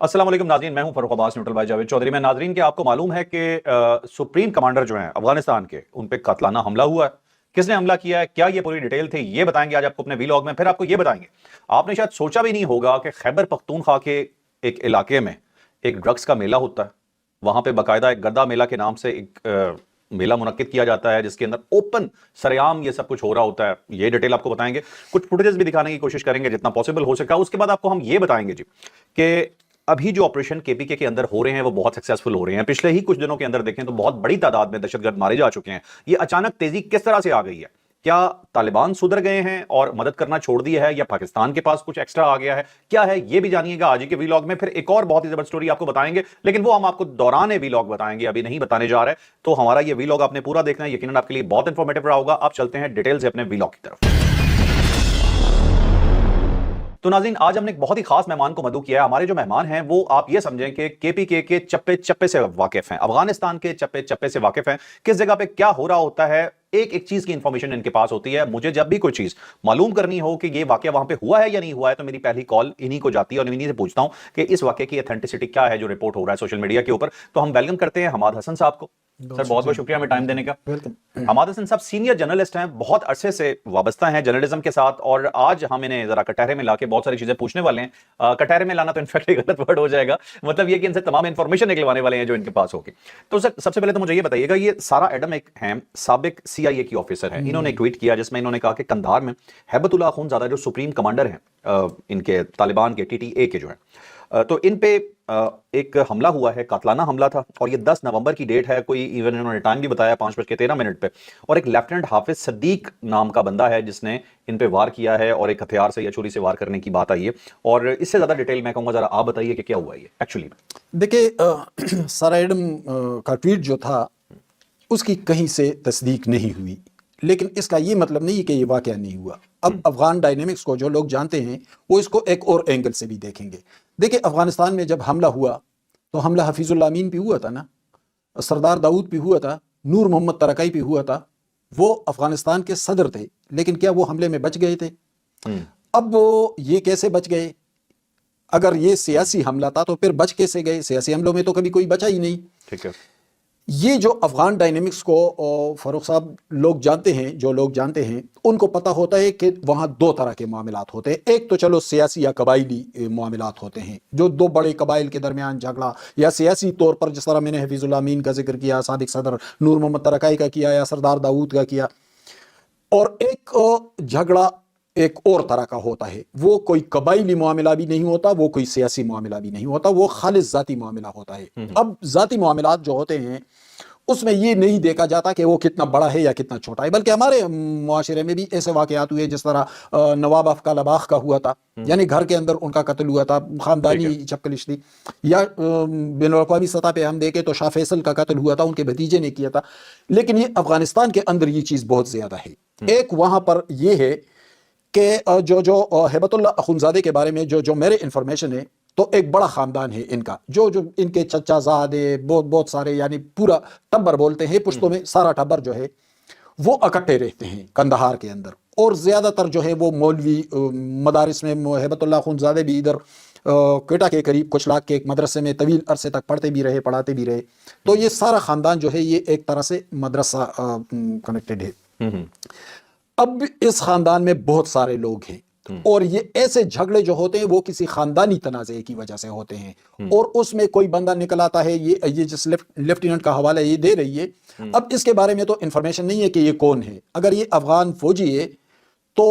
अस्सलाम वालेकुम नाज़रीन, मैं हूं फरूख अब्बास न्यूट्रल भाई जावेद चौधरी। मैं नाज़रीन कि आपको मालूम है कि सुप्रीम कमांडर जो हैं अफगानिस्तान के, उन पे कातलाना हमला हुआ है। किसने हमला किया है, क्या ये पूरी डिटेल थी, ये बताएंगे आज आपको अपने वीलॉग में। फिर आपको ये बताएंगे, आपने शायद सोचा भी नहीं होगा कि खैबर पख्तूनख्वा के एक इलाके में एक ड्रग्स का मेला होता है। वहां पे बाकायदा एक गद्दा मेला के नाम से एक मेला मुनक्किद किया जाता है, जिसके अंदर ओपन सरेआम ये सब कुछ हो रहा होता है। ये डिटेल आपको बताएंगे, कुछ फुटेजेस भी दिखाने की कोशिश करेंगे जितना पॉसिबल हो सका। उसके बाद आपको हम ये बताएंगे जी कि अभी जो ऑपरेशन केपीके के अंदर हो रहे हैं वो बहुत सक्सेसफुल हो रहे हैं। पिछले ही कुछ दिनों के अंदर देखें तो बहुत बड़ी तादाद में दहशतगर्द मारे जा चुके हैं। ये अचानक तेजी किस तरह से आ गई है? क्या तालिबान सुधर गए हैं और मदद करना छोड़ दिया है, या पाकिस्तान के पास कुछ एक्स्ट्रा आ गया है? क्या है ये भी जानिएगा आज के वीलॉग में। फिर एक और बहुत ही जबरदस्त स्टोरी आपको बताएंगे, लेकिन वो हम आपको दौरान वीलॉग बताएंगे, अभी नहीं बताने जा रहे। तो हमारा ये वीलॉग आपने पूरा देखना है, यकीनन आपके लिए बहुत इंफॉर्मेटिव रहा होगा। आप चलते हैं डिटेल से अपने वीलॉग की तरफ। तो नाज़रीन, आज हमने एक बहुत ही खास मेहमान को मदऊ किया है। हमारे जो मेहमान हैं वो आप ये समझें कि केपीके के चप्पे चप्पे से वाकिफ हैं, अफगानिस्तान के चप्पे चप्पे से वाकिफ हैं। किस जगह पे क्या हो रहा होता है, एक एक चीज की इंफॉर्मेशन इनके पास होती है। मुझे जब भी कोई चीज मालूम करनी हो कि ये वाकया वहां पे हुआ है या नहीं हुआ है, तो मेरी पहली कॉल इन्हीं को जाती है और इन्हीं से पूछता हूं कि इस वाकये की ऑथेंटिसिटी क्या है जो रिपोर्ट हो रहा है सोशल मीडिया के ऊपर। तो हम वेलकम करते हैं हमाद हसन साहब को। सर बहुत बहुत शुक्रिया हमें टाइम देने का। हमाद हसन साहब सीनियर जर्नलिस्ट हैं, बहुत अरसे से वाबस्ता हैं जर्नलिज्म के साथ, और आज हम इन्हें जरा कटहरे में लाके बहुत सारी चीजें पूछने वाले हैं। कटहरे में लाना तो इनफैक्ट गलत वर्ड हो जाएगा, मतलब ये कि इनसे तमाम इंफॉर्मेशन निकलवाने वाले हैं जो इनके पास होगी। तो सर सबसे पहले तो मुझे ये बताइएगा, ये सारा एडम एक हैं साबिक CIA की ऑफिसर है। इन्होंने एक ट्वीट किया जिसमें इन्होंने कहा कि कंधार में हैबतुल्लाह अखुंज़ादा जो सुप्रीम कमांडर हैं इनके तालिबान के TTA के जो हैं, तो इन पे एक हमला हुआ है, कातलाना हमला था, और ये 10 नवंबर की डेट है। कोई इवन इन्होंने टाइम भी बताया 5:13 पे। और एक लेफ्टिनेंट हाफिज सदीक नाम का बंदा है जिसने इन पे वार किया है, और एक हथियार से या छुरी से वार करने की बात आई है। और इससे ज्यादा डिटेल मैं कहूंगा जरा आप बताइए कि क्या हुआ ये एक्चुअली में। देखिए, सारा एडम का ट्वीट जो था उसकी कहीं से तस्दीक नहीं हुई, लेकिन इसका ये मतलब नहीं है कि ये वाकया नहीं हुआ। अब अफगान डायनेमिक्स को जो लोग जानते हैं वो इसको एक और एंगल से भी देखेंगे। देखिए, अफगानिस्तान में जब हमला हुआ तो हमला हफीजुल्लाह अमीन पे हुआ था ना, सरदार दाऊद पे हुआ था, नूर मोहम्मद तरकाई पे हुआ था। वो अफगानिस्तान के सदर थे, लेकिन क्या वो हमले में बच गए थे? अब वो ये कैसे बच गए? अगर ये सियासी हमला था तो फिर बच कैसे गए? सियासी हमलों में तो कभी कोई बचा ही नहीं। ठीक है, ये जो अफगान डायनेमिक्स को फारूक साहब लोग जानते हैं, जो लोग जानते हैं उनको पता होता है कि वहाँ दो तरह के मामलात होते हैं। एक तो चलो सियासी या कबायली मामलात होते हैं, जो दो बड़े कबाइल के दरमियान झगड़ा, या सियासी तौर पर जिस तरह मैंने हफीजुल्लाह अमीन का जिक्र किया, साबिक सदर नूर मोहम्मद तरकाई का किया, या सरदार दाऊद का किया। और एक झगड़ा एक और तरह का होता है, वो कोई कबाइली मामला भी नहीं होता, वो कोई सियासी मामला भी नहीं होता, वो खालिस जाती मामला होता है। अब जाती मामलात जो होते हैं उसमें ये नहीं देखा जाता कि वो कितना बड़ा है या कितना छोटा है, बल्कि हमारे मुआशरे में भी ऐसे वाक़यात हुए जिस तरह नवाब अफ़कालाबाख का हुआ था, यानी घर के अंदर उनका कत्ल हुआ था, ख़ानदानी चपकलिश थी। या बैनुल-अक़वामी सतह पे हम देखें तो शाह फैसल का कत्ल हुआ था, उनके भतीजे ने किया था। लेकिन ये अफ़गानिस्तान के अंदर ये चीज़ बहुत ज़्यादा है। एक वहाँ पर ये है कि जो हैबतुल्लाह अखुंज़ादे के बारे में जो मेरे इंफॉर्मेशन है, तो एक बड़ा ख़ानदान है इनका, जो इनके चचाज़ादे बहुत सारे, यानी पूरा टब्बर बोलते हैं पुश्तों में, सारा टब्बर जो है वो इकट्ठे रहते हैं कंदहार के अंदर। और ज़्यादातर जो है वो मौलवी मदारिस में, हैबतुल्लाह अखुंज़ादे भी इधर क्वेटा के करीब कुछ लाख के एक मदरसे में तवील अरसे तक पढ़ते भी रहे, पढ़ाते भी रहे। तो ये सारा ख़ानदान जो है ये एक तरह से मदरसा कनेक्टेड है। अब इस ख़ानदान में बहुत सारे लोग हैं, और ये ऐसे झगड़े जो होते हैं वो किसी खानदानी तनाज़े की वजह से होते हैं, और उसमें कोई बंदा निकल आता है। ये जिस लेफ्टिनेंट का हवाला ये दे रही है, अब इसके बारे में तो इंफॉर्मेशन नहीं है कि ये कौन है। अगर ये अफगान फौजी है तो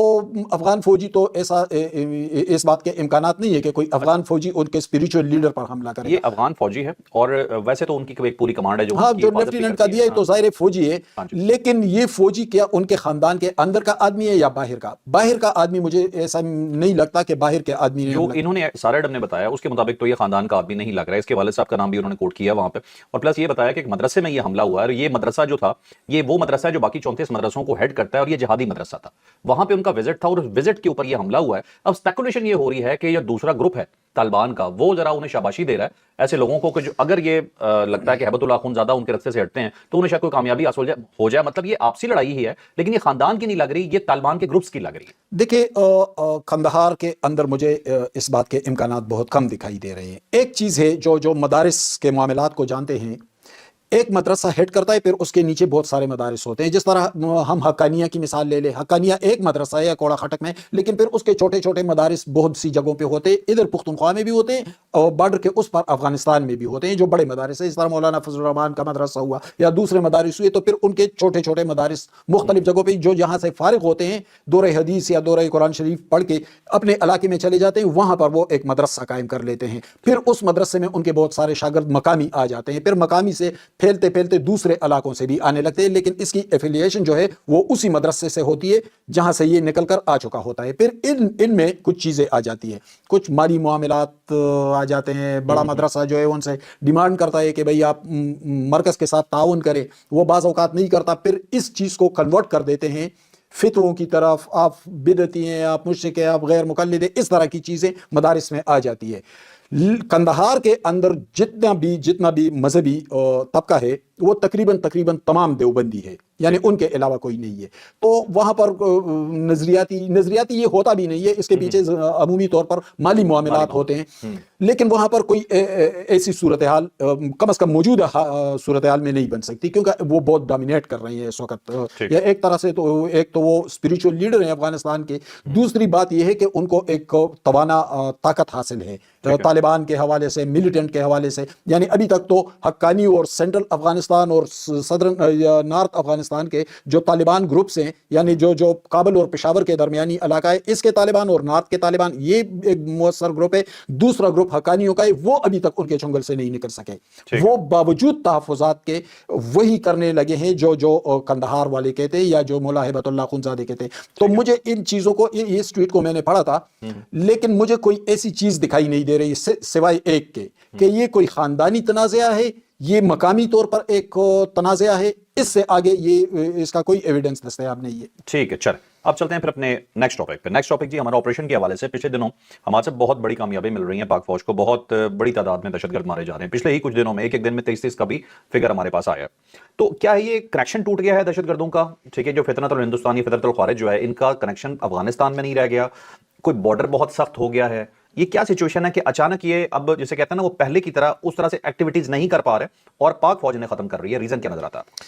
अफगान फौजी तो ऐसा इस बात के इम्कानात नहीं है कि कोई अफगान फौजी उनके स्पिरिचुअल लीडर पर हमला करे। ये अफगान फौजी है, और वैसे तो उनकी एक पूरी कमांड है जो जो लेफ्टिनेंट का दिया है, तो जाहिर फौजी है। लेकिन ये फौजी क्या उनके खानदान के अंदर का आदमी है या बाहर का? बाहर का आदमी मुझे ऐसा नहीं लगता कि बाहर के आदमी जो इन्होंने सारे एडम ने बताया उसके मुताबिक तो ये खानदान का आदमी नहीं लग रहा है। इसके वालिद साहब का नाम भी उन्होंने कोट किया वहां पे, और प्लस ये बताया कि एक मदरसे में ये हमला हुआ है। और ये मदरसा जो था, ये वो मदरसा है जो बाकी 34 मदरसों को हेड करता है, और ये जिहादी मदरसा था। वहां पे ان کا وزٹ تھا اور اس وزٹ کے اوپر یہ حملہ ہوا ہے. اب اسپیکولیشن یہ ہو رہی ہے کہ یہ دوسرا گروپ ہے طالبان کا, وہ ذرا انہیں شاباشی دے رہا ہے ایسے لوگوں کو کہ جو اگر یہ لگتا ہے کہ ہیبت اللہ اخونزادہ ان کے رستے سے ہٹتے ہیں تو انہیں شاید کوئی کامیابی حاصل ہو جائے. مطلب یہ آپسی لڑائی ہی ہے, لیکن یہ خاندان کی نہیں لگ رہی, یہ طالبان کے گروپس کی لگ رہی ہے. دیکھیں قندھار کے اندر مجھے اس بات کے امکانات بہت کم دکھائی دے رہے ہیں. ایک چیز ہے جو مدارس کے معاملات کو جانتے ہیں, ایک مدرسہ ہیڈ کرتا ہے, پھر اس کے نیچے بہت سارے مدارس ہوتے ہیں. جس طرح ہم حقانیہ کی مثال لے لیں, حقانیہ ایک مدرسہ ہے کوڑا خٹک میں, لیکن پھر اس کے چھوٹے چھوٹے مدارس بہت سی جگہوں پہ ہوتے ہیں. ادھر پختونخوا میں بھی ہوتے ہیں اور بارڈر کے اس پر افغانستان میں بھی ہوتے ہیں جو بڑے مدارس ہیں. اس طرح مولانا فضل الرحمان کا مدرسہ ہوا یا دوسرے مدارس ہوئے, تو پھر ان کے چھوٹے چھوٹے مدارس مختلف جگہوں پہ جو جہاں سے فارغ ہوتے ہیں, دورہ حدیث یا دورہ قرآن شریف پڑھ کے اپنے علاقے میں چلے جاتے ہیں, وہاں پر وہ ایک مدرسہ قائم کر لیتے ہیں. پھر اس مدرسے میں ان کے بہت سارے شاگرد مقامی آ جاتے ہیں, پھر مقامی سے پھیلتے پھیلتے دوسرے علاقوں سے بھی آنے لگتے ہیں, لیکن اس کی ایفیلیشن جو ہے وہ اسی مدرسے سے ہوتی ہے جہاں سے یہ نکل کر آ چکا ہوتا ہے. پھر ان میں کچھ چیزیں آ جاتی ہیں, کچھ مالی معاملات آ جاتے ہیں. بڑا مدرسہ جو ہے ان سے ڈیمانڈ کرتا ہے کہ بھئی آپ مرکز کے ساتھ تعاون کریں, وہ بعض اوقات نہیں کرتا. پھر اس چیز کو کنورٹ کر دیتے ہیں فتووں کی طرف, آپ بدعتی ہیں, آپ مشرک ہیں, آپ غیر مقلد ہیں, اس طرح کی چیزیں مدارس میں آ جاتی ہے. قندھار کے اندر جتنا بھی مذہبی طبقہ ہے وہ تقریباً تمام دیوبندی ہے, یعنی ان کے علاوہ کوئی نہیں ہے. تو وہاں پر نظریاتی یہ ہوتا بھی نہیں ہے, اس کے پیچھے عمومی طور پر مالی معاملات ہوتے ہیں. لیکن وہاں پر کوئی ایسی صورتحال کم از کم موجودہ صورتحال میں نہیں بن سکتی, کیونکہ وہ بہت ڈومینیٹ کر رہے ہیں اس وقت. یا ایک طرح سے تو ایک تو وہ اسپریچول لیڈر ہیں افغانستان کے, دوسری بات یہ ہے کہ ان کو ایک توانا طاقت حاصل ہے طالبان کے حوالے سے, ملیٹنٹ کے حوالے سے. یعنی ابھی تک تو حقانی اور سینٹرل افغانستان اور صدرن نارتھ افغانستان کے جو طالبان گروپس ہیں, یعنی جو کابل اور پشاور کے درمیانی علاقہ ہے, اس کے طالبان اور نارتھ کے طالبان, یہ ایک مؤثر گروپ ہے. دوسرا گروپ حقانیوں کا ہے, وہ ابھی تک ان کے چنگل سے نہیں نکل سکے. وہ باوجود تحفظات کے وہی کرنے لگے ہیں جو قندھار والے کہتے ہیں یا جو مولا ہیبت اللہ اخونزادہ کہتے ہیں. تو مجھے ان چیزوں کو, اس ٹویٹ کو میں نے پڑھا تھا, لیکن مجھے کوئی ایسی چیز دکھائی نہیں دے رہی سوائے ایک کے کہ یہ کوئی خاندانی تنازعہ ہے, یہ مقامی طور پر ایک تنازعہ ہے. اس سے آگے اس کا کوئی ایویڈنس دستیاب نہیں ہے. ٹھیک ہے, چلیں اب چلتے ہیں پھر اپنے نیکسٹ ٹاپک پہ. نیکسٹ ٹاپک جی ہمارا آپریشن کے حوالے سے. پچھلے دنوں ہمارے سے بہت بڑی کامیابی مل رہی ہے پاک فوج کو, بہت بڑی تعداد میں دہشت گرد مارے جا رہے ہیں. پچھلے ہی کچھ دنوں میں ایک دن میں 33 کا بھی فگر ہمارے پاس آیا. تو کیا یہ کنیکشن ٹوٹ گیا ہے دہشت گردوں کا؟ ٹھیک ہے, جو فطرت الہندوستانی فطرت الخوارج جو ہے, ان کا کنیکشن افغانستان میں نہیں رہ گیا, کوئی بارڈر بہت سخت ہو گیا ہے. یہ کیا سچویشن ہے کہ اچانک یہ اب جسے کہتے ہیں نا وہ پہلے کی طرح اس طرح سے ایکٹیویٹیز نہیں کر پا رہے اور پاک فوج نے ختم کر رہی ہے؟ ریزن کیا نظر آتا ہے؟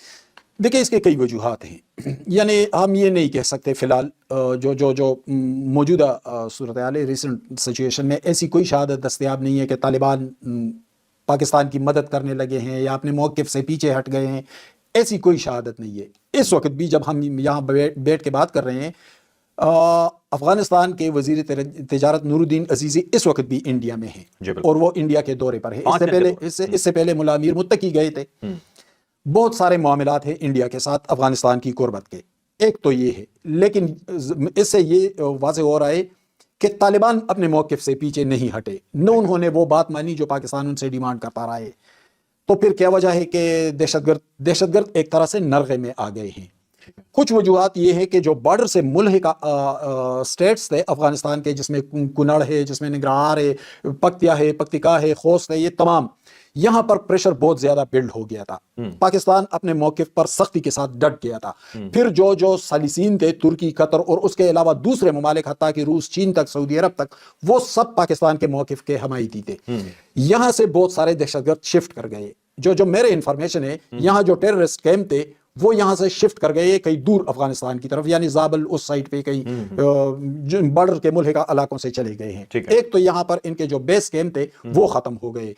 دیکھیں اس کے کئی وجوہات ہیں. یعنی ہم یہ نہیں کہہ سکتے فی الحال جو موجودہ صورتحال ریسنٹ سچویشن میں ایسی کوئی شہادت دستیاب نہیں ہے کہ طالبان پاکستان کی مدد کرنے لگے ہیں یا اپنے موقف سے پیچھے ہٹ گئے ہیں. ایسی کوئی شہادت نہیں ہے. اس وقت بھی جب ہم یہاں بیٹھ کے بات کر رہے ہیں, افغانستان کے وزیر تجارت نور الدین عزیزی اس وقت بھی انڈیا میں ہیں اور وہ انڈیا کے دورے پر ہے. اس سے پہلے ملا امیر متقی گئے تھے. بہت سارے معاملات ہیں انڈیا کے ساتھ افغانستان کی قربت کے. ایک تو یہ ہے, لیکن اس سے یہ واضح ہو رہا ہے کہ طالبان اپنے موقف سے پیچھے نہیں ہٹے, نہ انہوں نے وہ بات مانی جو پاکستان ان سے ڈیمانڈ کرتا رہا ہے. تو پھر کیا وجہ ہے کہ دہشت گرد ایک طرح سے نرغے میں آ گئے ہیں. کچھ وجوہات یہ ہے کہ جو بارڈر سے ملحقہ اسٹیٹس تھے افغانستان کے, جس میں کنڑ ہے, جس میں نگرہار ہے, پکتیا ہے, پکتیکا ہے, خوست ہے, یہ تمام, یہاں پر پریشر بہت زیادہ بلڈ ہو گیا تھا. پاکستان اپنے موقف پر سختی کے ساتھ ڈٹ گیا تھا. پھر جو سالسین تھے, ترکی, قطر اور اس کے علاوہ دوسرے ممالک, حتیٰ کہ روس, چین تک, سعودی عرب تک, وہ سب پاکستان کے موقف کے حمایتی تھے. یہاں سے بہت سارے دہشت گرد شفٹ کر گئے. جو میرے انفارمیشن ہے, یہاں جو ٹیررسٹ کیمپ تھے وہ یہاں سے شفٹ کر گئے کئی دور افغانستان کی طرف, یعنی زابل اس سائٹ پہ کئی بارڈر کے ملحقہ علاقوں سے چلے گئے ہیں. ایک تو یہاں پر ان کے جو بیس کیمپ تھے وہ ختم ہو گئے.